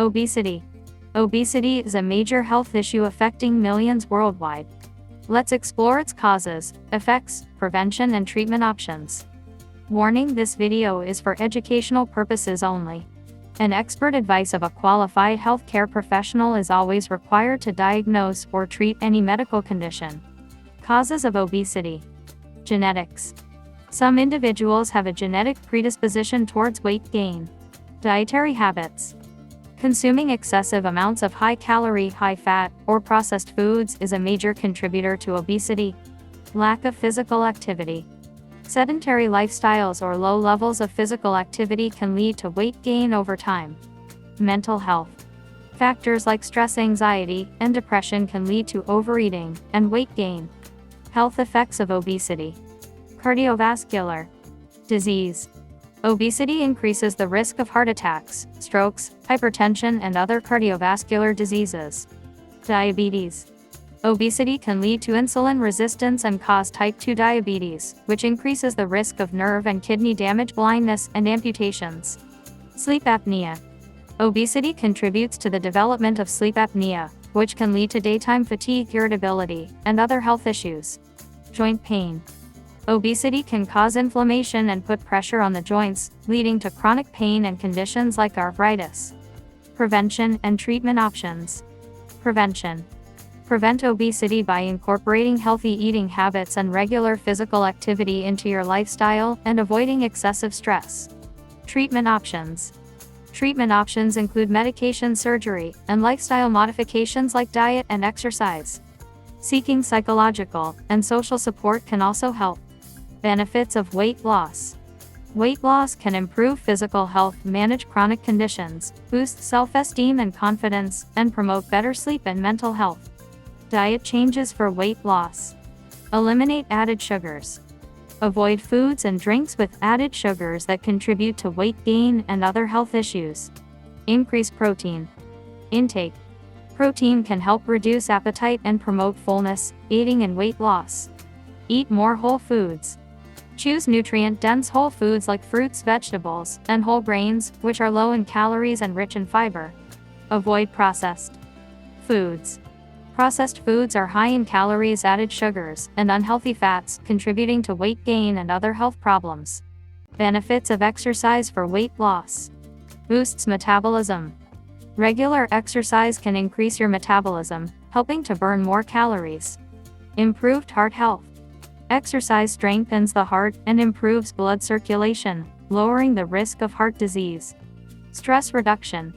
Obesity. Obesity is a major health issue affecting millions worldwide. Let's explore its causes, effects, prevention and treatment options. Warning: this video is for educational purposes only. An expert advice of a qualified healthcare professional is always required to diagnose or treat any medical condition. Causes of obesity. Genetics. Some individuals have a genetic predisposition towards weight gain. Dietary habits. Consuming excessive amounts of high-calorie, high-fat, or processed foods is a major contributor to obesity. Lack of physical activity. Sedentary lifestyles or low levels of physical activity can lead to weight gain over time. Mental health. Factors like stress, anxiety, and depression can lead to overeating and weight gain. Health effects of obesity. Cardiovascular disease. Obesity increases the risk of heart attacks, strokes, hypertension, and other cardiovascular diseases. Diabetes. Obesity can lead to insulin resistance and cause type 2 diabetes, which increases the risk of nerve and kidney damage, blindness, and amputations. Sleep apnea. Obesity contributes to the development of sleep apnea, which can lead to daytime fatigue, irritability, and other health issues. Joint pain. Obesity can cause inflammation and put pressure on the joints, leading to chronic pain and conditions like arthritis. Prevention and treatment options. Prevention. Prevent obesity by incorporating healthy eating habits and regular physical activity into your lifestyle and avoiding excessive stress. Treatment options. Treatment options include medication, surgery, and lifestyle modifications like diet and exercise. Seeking psychological and social support can also help. Benefits of weight loss. Weight loss can improve physical health, manage chronic conditions, boost self-esteem and confidence, and promote better sleep and mental health. Diet changes for weight loss. Eliminate added sugars. Avoid foods and drinks with added sugars that contribute to weight gain and other health issues. Increase protein intake. Protein can help reduce appetite and promote fullness, aiding in weight loss. Eat more whole foods. Choose nutrient-dense whole foods like fruits, vegetables, and whole grains, which are low in calories and rich in fiber. Avoid processed foods. Processed foods are high in calories, added sugars, and unhealthy fats, contributing to weight gain and other health problems. Benefits of exercise for weight loss. Boosts metabolism. Regular exercise can increase your metabolism, helping to burn more calories. Improved heart health. Exercise strengthens the heart and improves blood circulation, lowering the risk of heart disease. Stress reduction.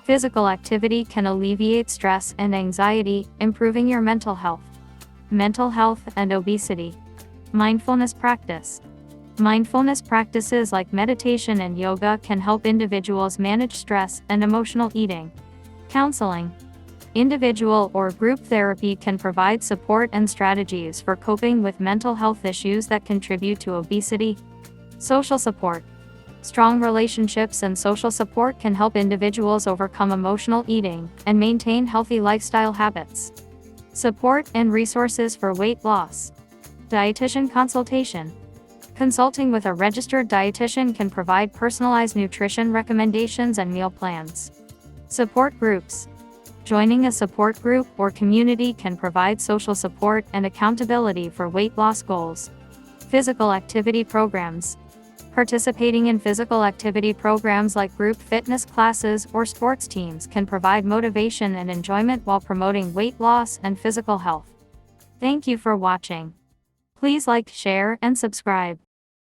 Physical activity can alleviate stress and anxiety, improving your mental health. Mental health and obesity. Mindfulness practice. Mindfulness practices like meditation and yoga can help individuals manage stress and emotional eating. Counseling. Individual or group therapy can provide support and strategies for coping with mental health issues that contribute to obesity. Social support. Strong relationships and social support can help individuals overcome emotional eating and maintain healthy lifestyle habits. Support and resources for weight loss. Dietitian consultation. Consulting with a registered dietitian can provide personalized nutrition recommendations and meal plans. Support groups. Joining a support group or community can provide social support and accountability for weight loss goals. Physical activity programs. Participating in physical activity programs like group fitness classes or sports teams can provide motivation and enjoyment while promoting weight loss and physical health. Thank you for watching. Please like, share, and subscribe.